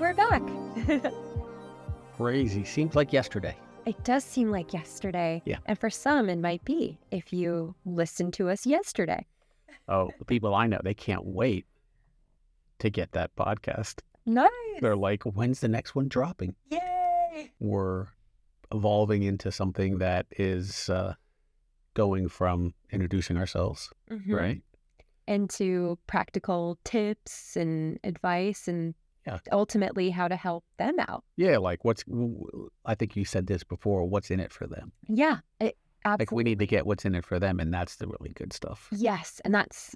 We're back. Crazy. Seems like yesterday. It does seem like yesterday. Yeah. And for some, it might be if you listened to us yesterday. Oh, the people I know, they can't wait to get that podcast. Nice. They're like, when's the next one dropping? Yay. We're evolving into something that is going from introducing ourselves, right? Into practical tips and advice and ultimately how to help them out. Yeah, like I think you said this before, what's in it for them? Yeah, absolutely. Like we need to get what's in it for them, and that's the really good stuff. Yes, and that's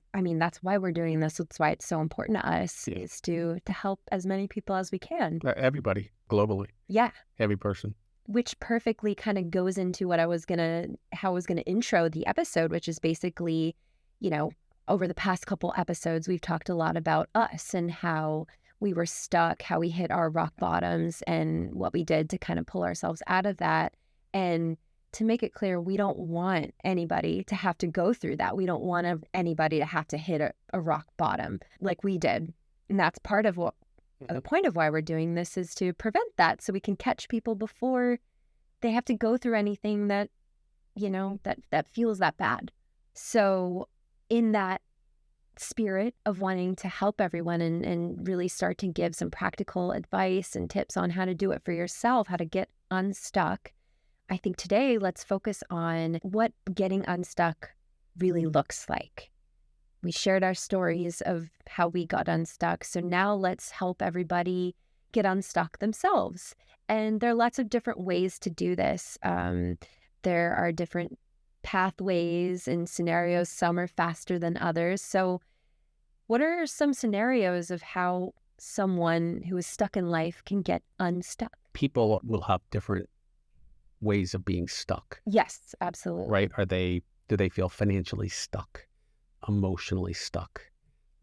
why we're doing this. That's why it's so important to us is to help as many people as we can. Everybody, globally. Yeah. Every person. Which perfectly kind of goes into how I was gonna intro the episode, which is basically, over the past couple episodes, we've talked a lot about us and how we were stuck, how we hit our rock bottoms and what we did to kind of pull ourselves out of that. And to make it clear, we don't want anybody to have to go through that. We don't want anybody to have to hit a rock bottom like we did. And that's part of what the point of why we're doing this is to prevent that, so we can catch people before they have to go through anything that, that feels that bad. So in that spirit of wanting to help everyone and really start to give some practical advice and tips on how to do it for yourself, how to get unstuck, I think today let's focus on what getting unstuck really looks like. We shared our stories of how we got unstuck, so now let's help everybody get unstuck themselves. And there are lots of different ways to do this. There are different pathways and scenarios. Some are faster than others. So what are some scenarios of how someone who is stuck in life can get unstuck? People will have different ways of being stuck. Yes, absolutely. Right? Do they feel financially stuck, emotionally stuck,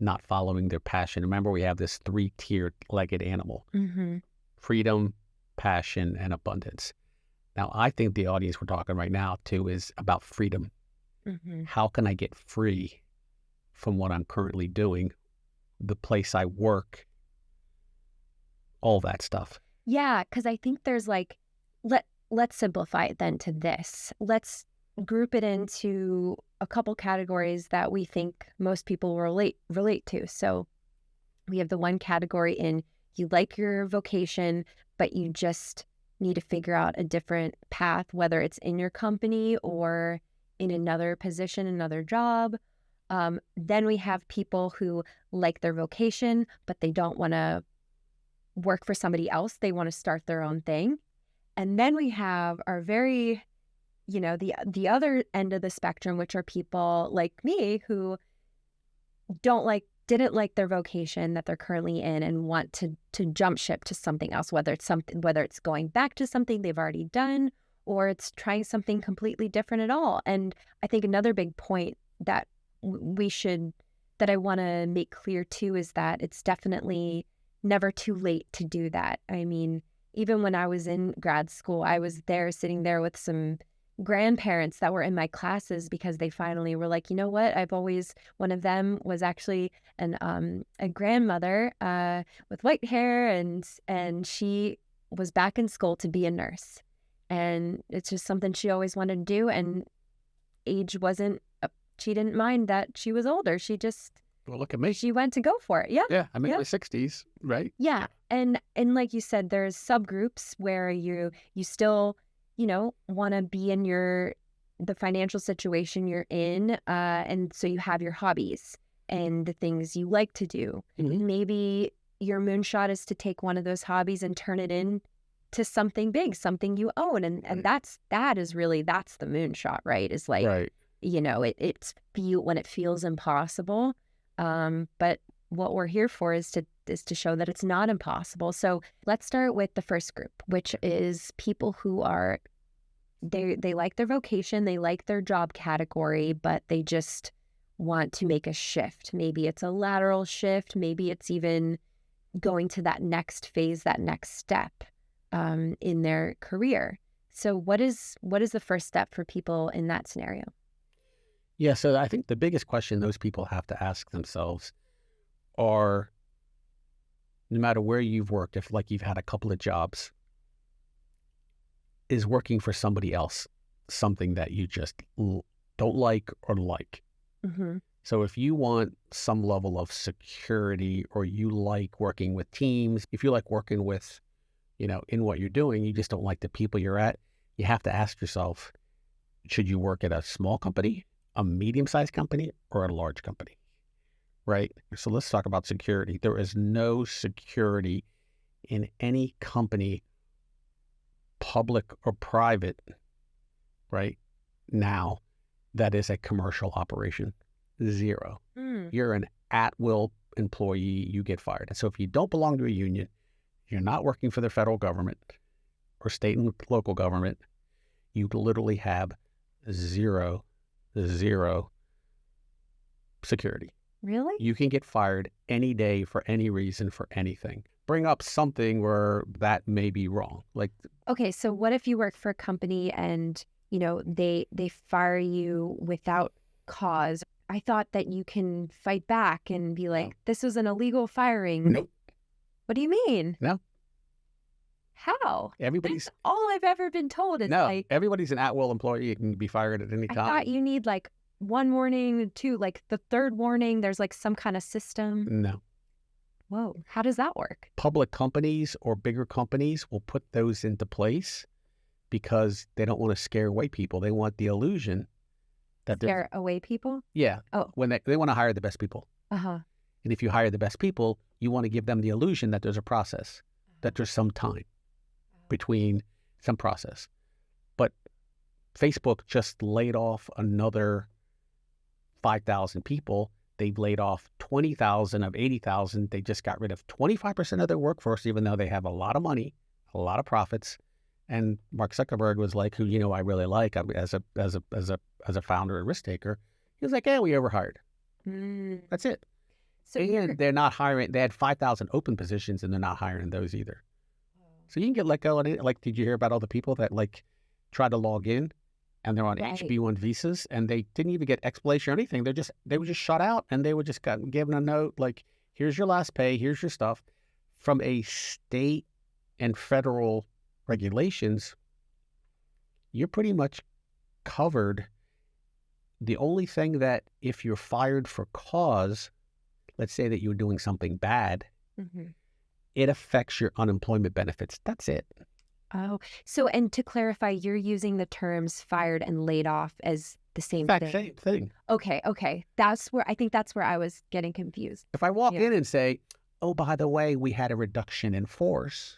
not following their passion? Remember, we have this 3-tiered legged animal: freedom, passion, and abundance. Now, I think the audience we're talking right now to is about freedom. How can I get free from what I'm currently doing, the place I work, all that stuff? Yeah, because I think there's let's simplify it then to this. Let's group it into a couple categories that we think most people relate to. So we have the one category in you like your vocation, but you just need to figure out a different path, whether it's in your company or in another position, another job. Then we have people who like their vocation, but they don't want to work for somebody else. They want to start their own thing. And then we have our very, the other end of the spectrum, which are people like me who didn't like their vocation that they're currently in and want to jump ship to something else, whether it's going back to something they've already done or it's trying something completely different at all. And I think another big point that that I want to make clear too is that it's definitely never too late to do that. I mean, even when I was in grad school, I was sitting there with some grandparents that were in my classes because they finally were like, you know what? One of them was actually a grandmother with white hair and she was back in school to be a nurse. And it's just something she always wanted to do. And age she didn't mind that she was older. She just, well, look at me. She went to go for it. Yeah. Yeah. I'm in my 60s, right? Yeah. And like you said, there's subgroups where you still, want to be in the financial situation you're in. And so you have your hobbies and the things you like to do. Maybe your moonshot is to take one of those hobbies and turn it into something big, something you own. And that's the moonshot, right? Is like, right. When it feels impossible. But what we're here for is to show that it's not impossible. So let's start with the first group, which is people who are, they like their vocation, they like their job category, but they just want to make a shift. Maybe it's a lateral shift. Maybe it's even going to that next phase, that next step in their career. So what is the first step for people in that scenario? Yeah, so I think the biggest question those people have to ask themselves are, no matter where you've worked, if like you've had a couple of jobs, is working for somebody else something that you just don't like or like. Mm-hmm. So if you want some level of security, or you like working with teams, if you like working with, in what you're doing, you just don't like the people you're at, you have to ask yourself, should you work at a small company, a medium-sized company, or a large company, right? So let's talk about security. There is no security in any company, public or private, right, now, that is a commercial operation. Zero. You're an at-will employee, you get fired. And so if you don't belong to a union, you're not working for the federal government or state and local government, you literally have zero security. Really? You can get fired any day for any reason, for anything. Bring up something where that may be wrong. Like, okay, so what if you work for a company and, they fire you without cause? I thought that you can fight back and be like, this was an illegal firing. Nope. What do you mean? No. How? Everybody's... That's all I've ever been told is like... everybody's an at-will employee. You can be fired at any time. I thought you need like one warning, two, like the third warning, there's like some kind of system. No. Whoa, how does that work? Public companies or bigger companies will put those into place because they don't want to scare away people. They want the illusion that Scare away people? Yeah. Oh. When they want to hire the best people. Uh-huh. And if you hire the best people, you want to give them the illusion that there's a process, that there's some time between some process. But Facebook just laid off another 5,000 people. They've laid off 20,000 of 80,000. They just got rid of 25% of their workforce, even though they have a lot of money, a lot of profits. And Mark Zuckerberg was like, who I really like as a founder and risk taker. He was like, yeah, we overhired. That's it. So they're not hiring. They had 5,000 open positions, and they're not hiring those either. So you can get let go. Like, did you hear about all the people that like tried to log in, and they're on HB1 visas, and they didn't even get explanation or anything? They were just shut out, and they were just given a note like, here's your last pay, here's your stuff. From a state and federal regulations, you're pretty much covered. The only thing that if you're fired for cause, let's say that you're doing something bad, it affects your unemployment benefits. That's it. Oh, so, and to clarify, you're using the terms fired and laid off as the same thing. Same thing. Okay. I think that's where I was getting confused. If I walk in and say, oh, by the way, we had a reduction in force,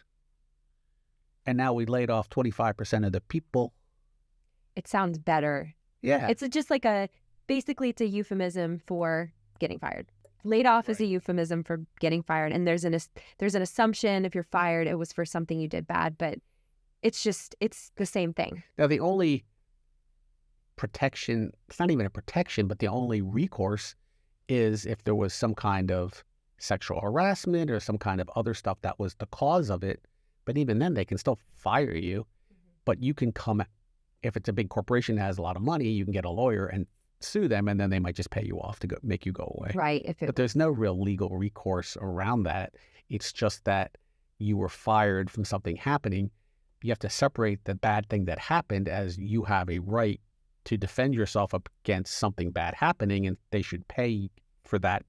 and now we laid off 25% of the people. It sounds better. Yeah. It's just like basically it's a euphemism for getting fired. Laid off is a euphemism for getting fired. And there's an assumption if you're fired, it was for something you did bad, but it's the same thing. Now, the only protection, it's not even a protection, but the only recourse is if there was some kind of sexual harassment or some kind of other stuff that was the cause of it. But even then, they can still fire you. But you can come, if it's a big corporation that has a lot of money, you can get a lawyer and sue them, and then they might just pay you off to make you go away. Right. But there's no real legal recourse around that. It's just that you were fired from something happening. You have to separate the bad thing that happened as you have a right to defend yourself up against something bad happening, and they should pay for that,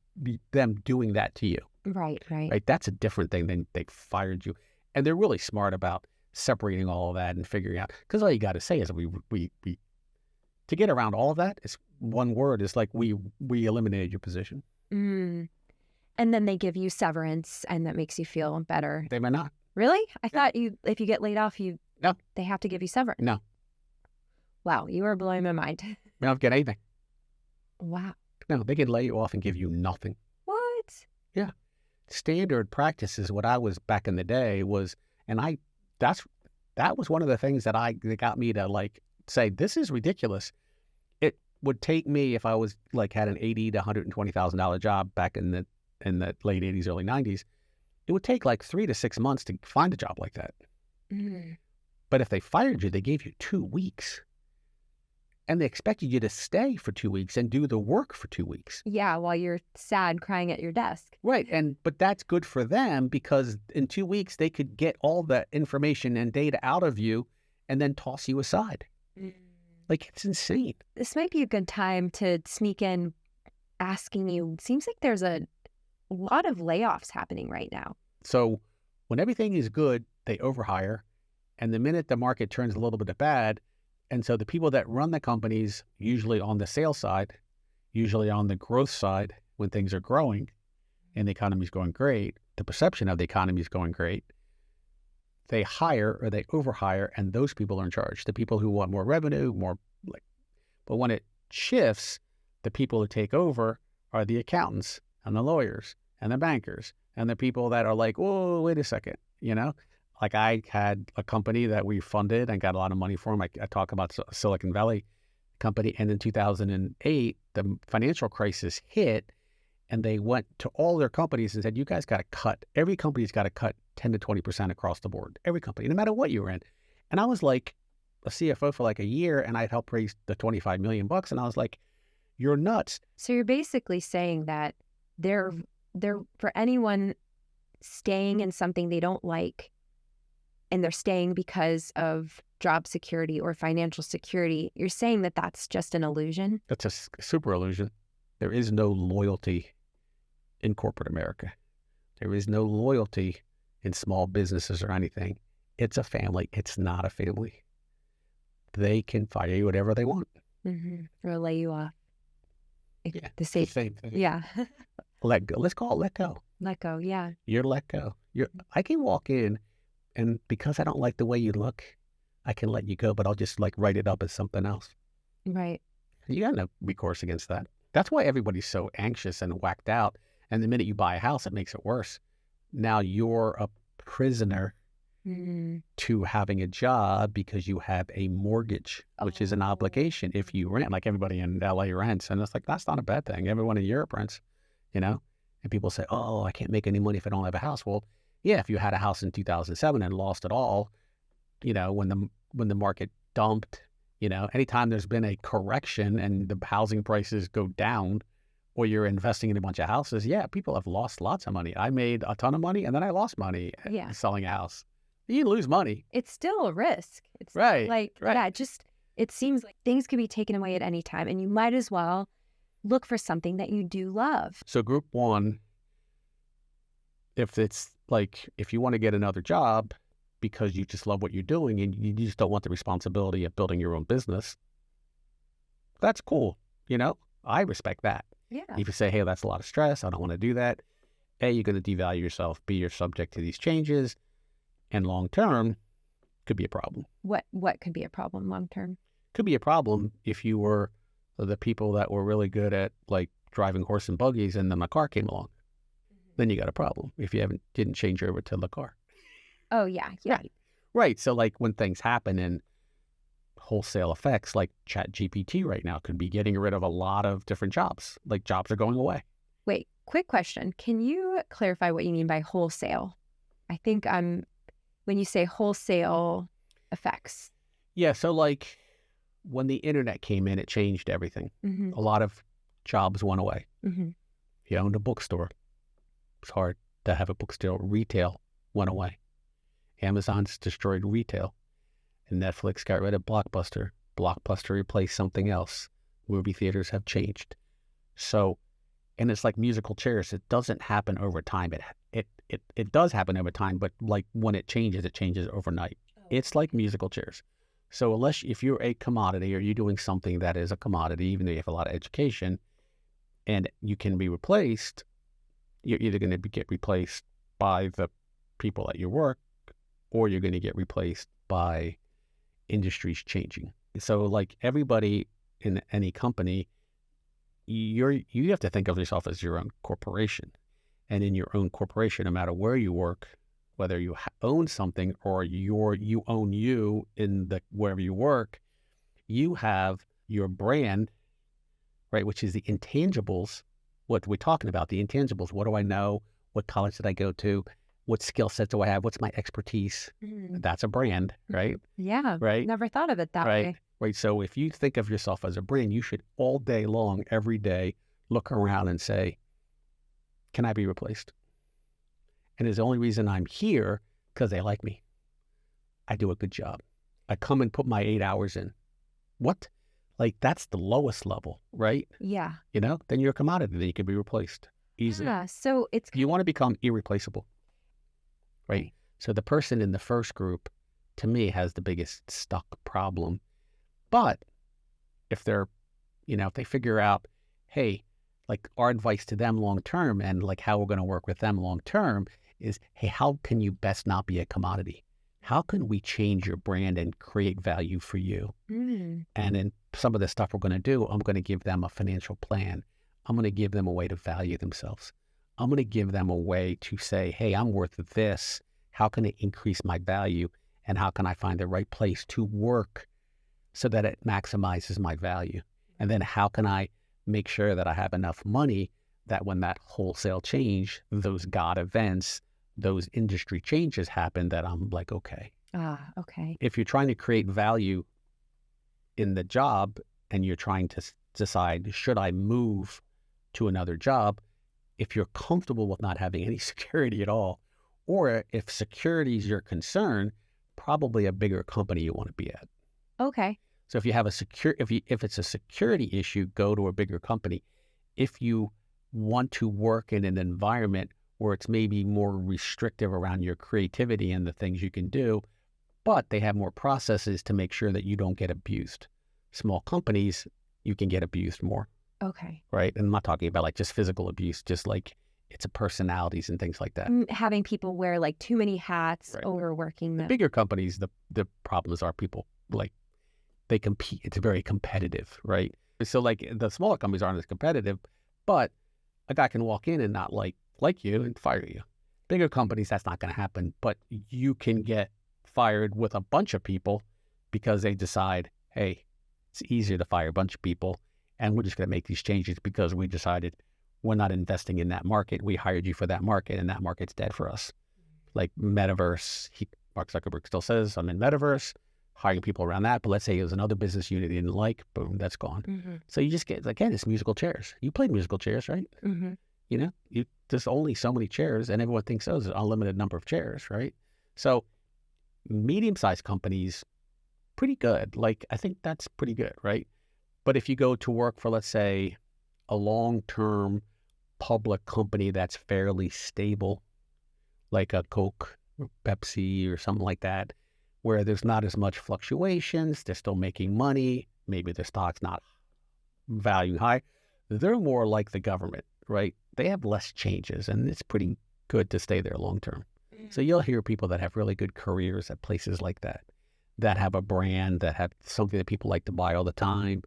them doing that to you. Right. That's a different thing than they fired you. And they're really smart about separating all of that and figuring out, because all you got to say is we to get around all of that is one word. It's like we eliminated your position. And then they give you severance, and that makes you feel better. They may not. Really? I thought if you get laid off, No. They have to give you severance. No. Wow, you are blowing my mind. You don't get anything. Wow. No, they can lay you off and give you nothing. What? Yeah. Standard practice is what I was back in the day was, and that was one of the things that got me to like say, this is ridiculous. It would take me, if I was like had an $80,000 to $120,000 job back in the late 80s, early 90s, it would take like 3 to 6 months to find a job like that. But if they fired you, they gave you 2 weeks. and they expected you to stay for 2 weeks and do the work for 2 weeks. Yeah, while you're sad crying at your desk. Right. But that's good for them because in 2 weeks they could get all the information and data out of you and then toss you aside. Mm. Like, it's insane. This might be a good time to sneak in asking you, seems like there's a lot of layoffs happening right now. So when everything is good, they overhire. And the minute the market turns a little bit bad, and so the people that run the companies, usually on the sales side, usually on the growth side, when things are growing and the economy is going great, the perception of the economy is going great, they hire or they overhire, and those people are in charge. The people who want more revenue, but when it shifts, the people who take over are the accountants and the lawyers and the bankers and the people that are like, oh, wait a second, Like I had a company that we funded and got a lot of money from. I talk about Silicon Valley company. And in 2008, the financial crisis hit, and they went to all their companies and said, you guys got to cut. Every company's got to cut 10 to 20% across the board. Every company, no matter what you were in. And I was like a CFO for like a year, and I'd helped raise the $25 million. And I was like, you're nuts. So you're basically saying that they're for anyone staying in something they don't like, and they're staying because of job security or financial security, you're saying that that's just an illusion? That's a super illusion. There is no loyalty in corporate America. There is no loyalty in small businesses or anything. It's a family. It's not a family. They can fire you whatever they want. Mm-hmm. Or lay you off. Yeah, the same thing. Yeah. Let go. Let's call it let go. Let go, yeah. You're let go. I can walk in, and because I don't like the way you look, I can let you go, but I'll just like write it up as something else. Right. You got no recourse against that. That's why everybody's so anxious and whacked out. And the minute you buy a house, it makes it worse. Now you're a prisoner to having a job because you have a mortgage, which is an obligation if you rent, like everybody in LA rents. And it's like, that's not a bad thing. Everyone in Europe rents, And people say, oh, I can't make any money if I don't have a house. Well, yeah, if you had a house in 2007 and lost it all, when the market dumped, anytime there's been a correction and the housing prices go down, or you're investing in a bunch of houses, people have lost lots of money. I made a ton of money and then I lost money selling a house. You lose money. It's still a risk. It's right. It seems like things could be taken away at any time, and you might as well look for something that you do love. So group one, if you want to get another job because you just love what you're doing and you just don't want the responsibility of building your own business, that's cool. I respect that. Yeah. If you say, hey, that's a lot of stress, I don't want to do that. A, you're going to devalue yourself. B, you're subject to these changes. And long term, could be a problem. What could be a problem long term? Could be a problem if you were the people that were really good at like driving horse and buggies and then a car came along. Then you got a problem if you didn't change over to the car. Oh, yeah. Right. So like when things happen in wholesale effects, like ChatGPT right now could be getting rid of a lot of different jobs. Like jobs are going away. Wait, quick question. Can you clarify what you mean by wholesale? I think when you say wholesale effects. Yeah. So like when the internet came in, it changed everything. Mm-hmm. A lot of jobs went away. Mm-hmm. If you owned a bookstore, it's hard to have a bookstore. Retail went away. Amazon's destroyed retail. And Netflix got rid of Blockbuster. Blockbuster replaced something else. Movie theaters have changed. So, and it's like musical chairs. It doesn't happen over time. It does happen over time, but like when it changes overnight. It's like musical chairs. So if you're a commodity or you're doing something that is a commodity, even though you have a lot of education and you can be replaced, you're either going to get replaced by the people at your work, or you're going to get replaced by industries changing. So like everybody in any company, you have to think of yourself as your own corporation. And in your own corporation, no matter where you work, whether you own something or you own you in wherever you work, you have your brand, right? Which is the intangibles. What we're talking about, the intangibles. What do I know? What college did I go to? What skill sets do I have? What's my expertise? That's a brand, right? Yeah. Right. Never thought of it that way. right? So if you think of yourself as a brand, you should all day long, every day, look around and say, can I be replaced? And it's the only reason I'm here because they like me. I do a good job. I come and put my 8 hours in. What? Like, that's the lowest level, right? Yeah. You know, then you're a commodity. Then you can be replaced easily. Yeah. So it's You want to become irreplaceable, right? So the person in the first group, to me, has the biggest stuck problem. But if they're, if they figure out, hey, like our advice to them long term and like how we're going to work with them long term is, hey, how can you best not be a commodity? How can we change your brand and create value for you? And in some of the stuff we're going to do, I'm going to give them a financial plan. I'm going to give them a way to value themselves. I'm going to give them a way to say, hey, I'm worth this. How can it increase my value? And how can I find the right place to work so that it maximizes my value? And then how can I make sure that I have enough money that when that wholesale change, those God events, those industry changes happen, that I'm like, okay. Okay. If you're trying to create value in the job and you're trying to decide, should I move to another job? If you're comfortable with not having any security at all, or if security is your concern, probably a bigger company you want to be at. Okay. So if you have if it's a security issue, go to a bigger company. If you want to work in an environment where it's maybe more restrictive around your creativity and the things you can do, but they have more processes to make sure that you don't get abused. Small companies, you can get abused more. Okay. Right? And I'm not talking about like just physical abuse, just like it's a personalities and things like that. Having people wear like too many hats, Right. Overworking them. Bigger companies, the problems are people like they compete. It's very competitive, right? So like the smaller companies aren't as competitive, but a guy can walk in and not like you and fire you. Bigger companies, that's not going to happen, but you can get fired with a bunch of people because they decide, hey, it's easier to fire a bunch of people and we're just going to make these changes because we decided we're not investing in that market. We hired you for that market and that market's dead for us. Like metaverse, Mark Zuckerberg still says, I'm in metaverse, hiring people around that. But let's say it was another business unit you didn't like, boom, that's gone. So you just get, again, it's musical chairs. You played musical chairs, right? There's only so many chairs and everyone thinks, there's an unlimited number of chairs, right? So medium-sized companies, pretty good. Like, I think that's pretty good, right? But if you go to work for, let's say, a long-term public company that's fairly stable, like a Coke or Pepsi or something like that, where there's not as much fluctuations, they're still making money, maybe their stock's not valuing high, they're more like the government, right? They have less changes and it's pretty good to stay there long term. So you'll hear people that have really good careers at places like that, that have a brand, that have something that people like to buy all the time.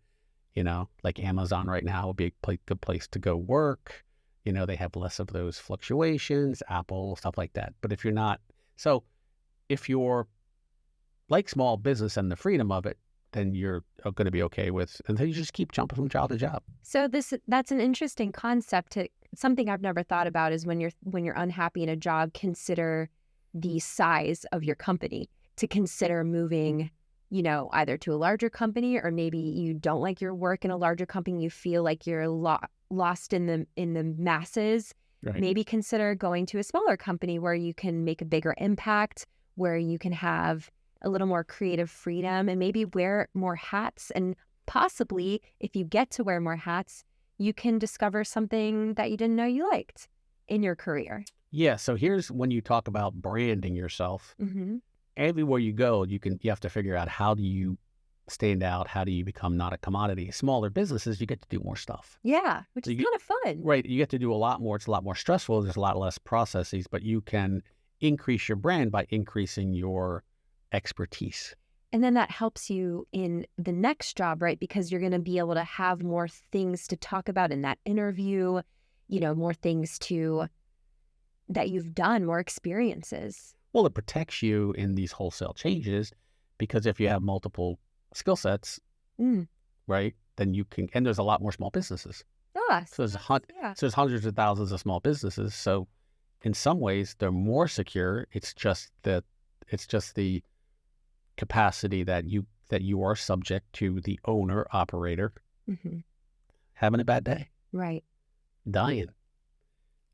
Like Amazon right now would be a good place to go work. They have less of those fluctuations, Apple, stuff like that. But if you're like small business and the freedom of it, then you're going to be okay with, and then you just keep jumping from job to job. So that's an interesting concept. Something I've never thought about is when you're unhappy in a job, consider the size of your company, to consider moving, either to a larger company, or maybe you don't like your work in a larger company, you feel like you're lost in the masses. Right. Maybe consider going to a smaller company where you can make a bigger impact, where you can have a little more creative freedom and maybe wear more hats. And possibly, if you get to wear more hats, you can discover something that you didn't know you liked in your career. Yeah. So here's when you talk about branding yourself. Everywhere you go, you have to figure out, how do you stand out? How do you become not a commodity? Smaller businesses, you get to do more stuff. Yeah, which is kind of fun. Right. You get to do a lot more. It's a lot more stressful. There's a lot less processes, but you can increase your brand by increasing your expertise. And then that helps you in the next job, right? Because you're going to be able to have more things to talk about in that interview, more things that you've done, more experiences. Well, it protects you in these wholesale changes, because if you have multiple skill sets, right, then you can, and there's a lot more small businesses. So there's hundreds of thousands of small businesses. So in some ways they're more secure. It's just the capacity that you that you are subject to the owner, operator, having a bad day, Right. dying,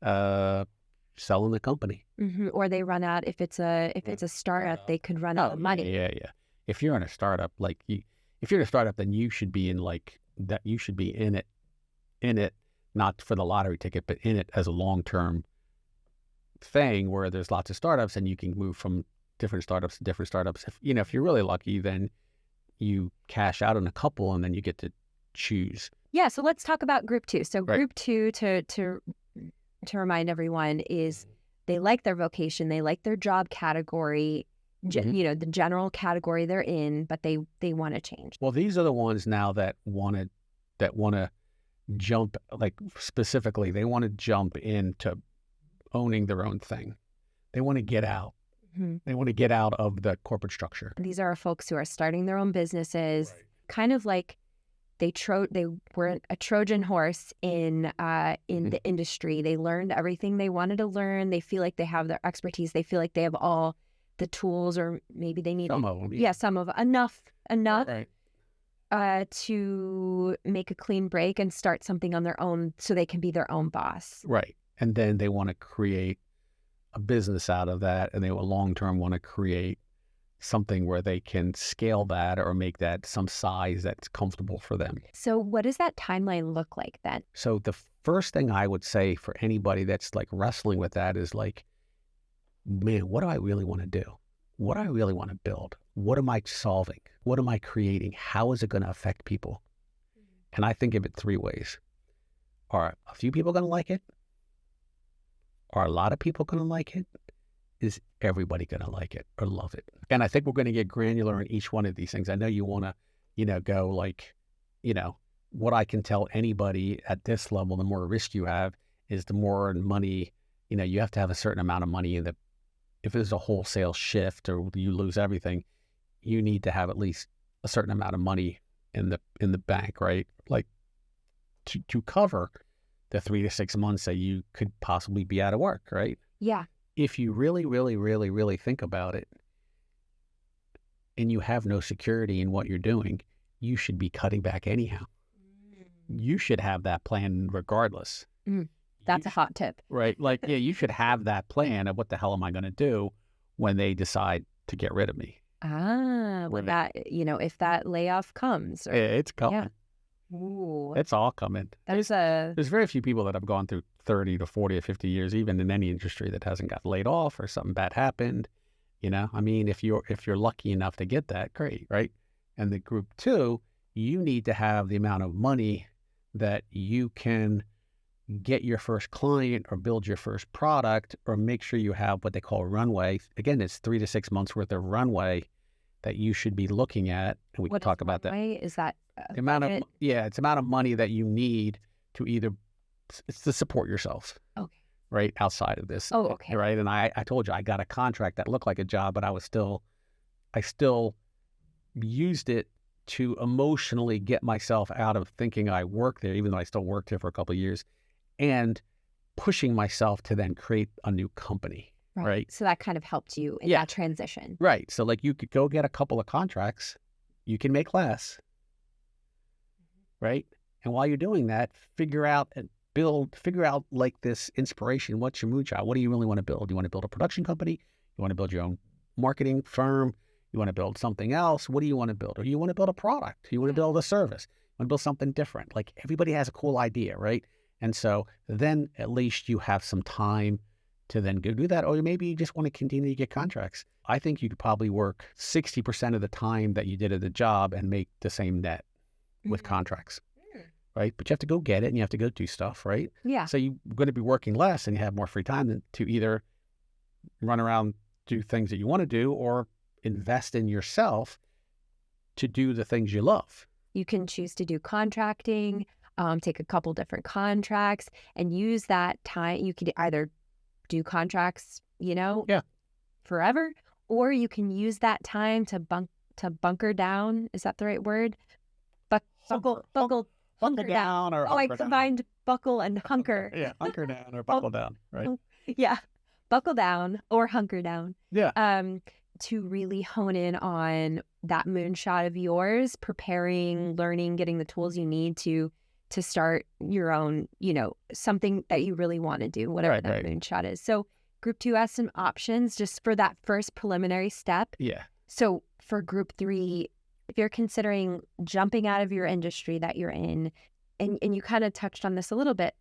selling the company. Or they run out, if it's a startup, they could run out of money. Yeah. If you're in a startup, if you're in a startup, then you should be in that. You should be in it, not for the lottery ticket, but in it as a long-term thing where there's lots of startups and you can move from different startups to different startups. If you're really lucky, then you cash out on a couple and then you get to choose. Yeah. So let's talk about group 2. So Right. group 2, to remind everyone, is they like their vocation, they like their job category, the general category they're in, but they want to change. Well, these are the ones now that want to jump, specifically, they want to jump into owning their own thing. They want to get out. They want to get out of the corporate structure. These are folks who are starting their own businesses, kind of like they were a Trojan horse in the industry. They learned everything they wanted to learn. They feel like they have their expertise. They feel like they have all the tools, or maybe they need some of them. Enough Right. to make a clean break and start something on their own, so they can be their own boss. Right. And then they want to create a business out of that, and they will long-term want to create something where they can scale that or make that some size that's comfortable for them. So what does that timeline look like then? So the first thing I would say for anybody that's wrestling with that is man, what do I really want to do? What do I really want to build? What am I solving? What am I creating? How is it going to affect people? And I think of it 3 ways. Are a few people going to like it? Are a lot of people going to like it? Is everybody going to like it or love it? And I think we're going to get granular in each one of these things. I know you want to, go what I can tell anybody at this level, the more risk you have is the more money, you have to have a certain amount of money if there's a wholesale shift or you lose everything, you need to have at least a certain amount of money in the bank, right? To cover the 3 to 6 months that you could possibly be out of work, right? Yeah. If you really, really, really, really think about it and you have no security in what you're doing, you should be cutting back anyhow. You should have that plan regardless. That's a hot tip. Right. You should have that plan of what the hell am I going to do when they decide to get rid of me. If that layoff comes. It's coming. Yeah. Ooh. It's all coming. There's very few people that have gone through 30 to 40 or 50 years, even in any industry, that hasn't got laid off or something bad happened. If you're lucky enough to get that, great, right? And the group 2, you need to have the amount of money that you can get your first client or build your first product or make sure you have what they call runway. Again, it's 3 to 6 months worth of runway that you should be looking at. And we can talk about that. Is that the amount of it's the amount of money that you need it's to support yourself. Okay. Right outside of this. Oh, okay. Right. And I told you I got a contract that looked like a job, but I still used it to emotionally get myself out of thinking I worked there, even though I still worked there for a couple of years, and pushing myself to then create a new company. Right. So that kind of helped you in that transition. Right. So you could go get a couple of contracts, you can make less. Right. And while you're doing that, figure out this inspiration. What's your moonshot? What do you really want to build? You want to build a production company? You want to build your own marketing firm? You want to build something else? What do you want to build? Or you want to build a product? You want to build a service? You want to build something different? Everybody has a cool idea, right? And so then at least you have some time to then go do that. Or maybe you just want to continue to get contracts. I think you could probably work 60% of the time that you did at the job and make the same net with contracts. Right? But you have to go get it and you have to go do stuff, right? Yeah. So you're going to be working less and you have more free time to either run around, do things that you want to do, or invest in yourself to do the things you love. You can choose to do contracting, take a couple different contracts and use that time. You could either do contracts, forever, or you can use that time to bunker down. Is that the right word? Hunker down. I combined buckle and hunker. Yeah, hunker down or buckle down, right? Yeah, buckle down or hunker down. Yeah. to really hone in on that moonshot of yours, preparing, learning, getting the tools you need to start your own, something that you really want to do, whatever that moonshot is. So group 2 has some options just for that first preliminary step. Yeah. So for group 3, if you're considering jumping out of your industry that you're in, and you kind of touched on this a little bit,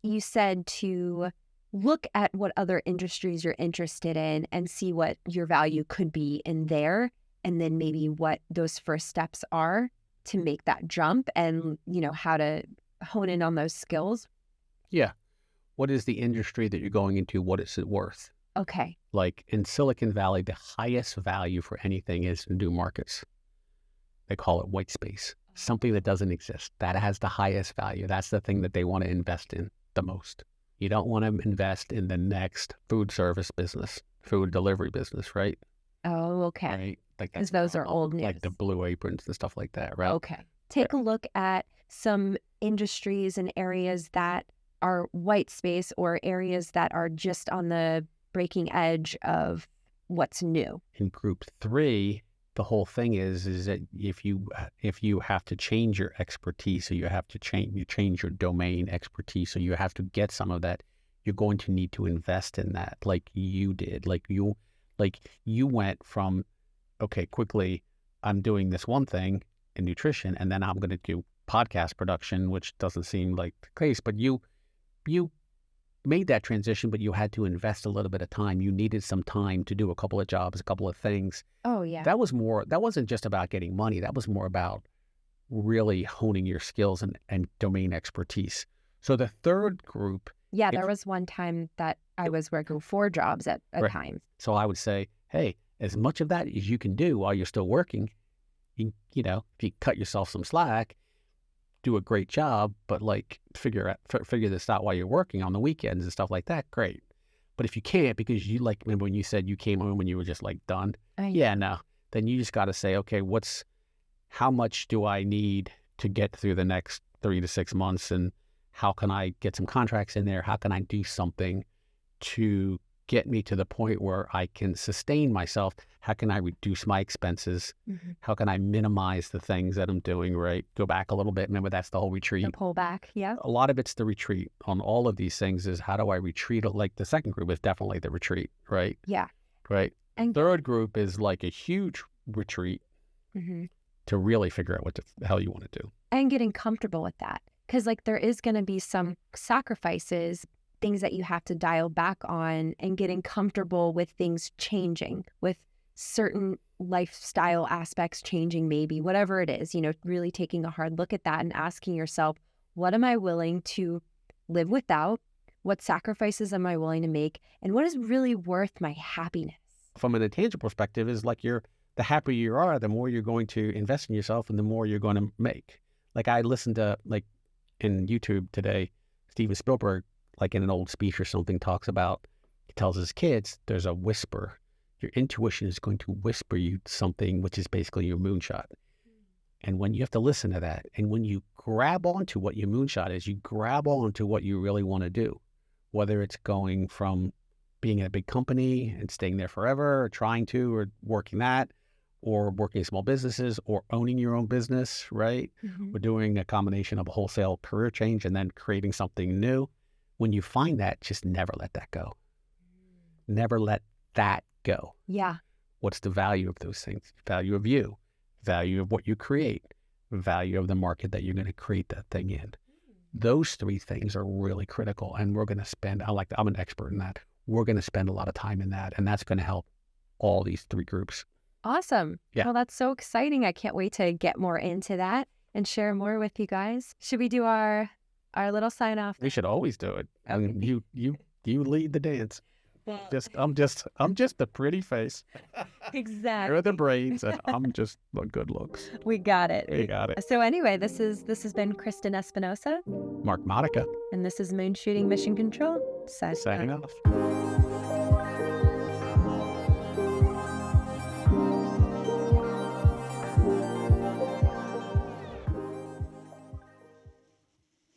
you said to look at what other industries you're interested in and see what your value could be in there, and then maybe what those first steps are to make that jump, and how to hone in on those skills. Yeah. What is the industry that you're going into? What is it worth? Okay. Like in Silicon Valley, the highest value for anything is new markets. They call it white space, something that doesn't exist. That has the highest value. That's the thing that they want to invest in the most. You don't want to invest in the next food service business, food delivery business, right? Oh, okay. Right? Like because those are old news. Like the Blue Aprons and stuff like that, right? Okay. Take a look at some industries and areas that are white space, or areas that are just on the breaking edge of what's new. In group 3, the whole thing is that if you have to change your expertise, so you have to change your domain expertise, so you have to get some of that, you're going to need to invest in that, like you did. Like you went from, okay, quickly, I'm doing this one thing in nutrition, and then I'm going to do podcast production, which doesn't seem like the case, but you made that transition, but you had to invest a little bit of time. You needed some time to do a couple of jobs, a couple of things. Oh, yeah. That wasn't just about getting money. That was more about really honing your skills and domain expertise. So the third group. Yeah, there was one time that I was working 4 jobs at a time. So I would say, hey, as much of that as you can do while you're still working, if you cut yourself some slack, do a great job, but like figure this out while you're working on the weekends and stuff like that, great. But if you can't, because you, like, remember when you said you came home and you were just like done? Then you just got to say, okay, how much do I need to get through the next 3 to 6 months, and how can I get some contracts in there? How can I do something to get me to the point where I can sustain myself? How can I reduce my expenses? Mm-hmm. How can I minimize the things that I'm doing, right? Go back a little bit. Remember, that's the whole retreat. The pullback, yeah. A lot of it's the retreat on all of these things is how do I retreat? Like the second group is definitely the retreat, right? Yeah. Right. And third group is like a huge retreat to really figure out what the hell you want to do. And getting comfortable with that. Because like there is going to be some sacrifices, things that you have to dial back on, and getting comfortable with things changing, with certain lifestyle aspects changing, maybe whatever it is, really taking a hard look at that and asking yourself, what am I willing to live without? What sacrifices am I willing to make? And what is really worth my happiness? From an intangible perspective is like the happier you are, the more you're going to invest in yourself and the more you're going to make. Like I listened to, like in YouTube today, Steven Spielberg, like in an old speech or something, he tells his kids, there's a whisper. Your intuition is going to whisper you something, which is basically your moonshot. And when you have to listen to that, and when you grab onto what your moonshot is, you grab onto what you really want to do, whether it's going from being in a big company and staying there forever, or trying to, or working that, or working in small businesses, or owning your own business, right? Mm-hmm. Or doing a combination of a wholesale career change and then creating something new. When you find that, just never let that go. Never let that go. Yeah. What's the value of those things? Value of you, value of what you create, value of the market that you're going to create that thing in. Those 3 things are really critical, and we're going to spend, I'm an expert in that. We're going to spend a lot of time in that, and that's going to help all these 3 groups. Awesome. Yeah. Well, that's so exciting. I can't wait to get more into that and share more with you guys. Should we do our little sign off? We should always do it. Okay. I mean, you lead the dance. I'm just the pretty face. Exactly. You're the brains, and I'm just the good looks. We got it. We got it. So anyway, this has been Kristen Espinosa, Mark Monica, and this is MoonShooting Mission Control. Signing off.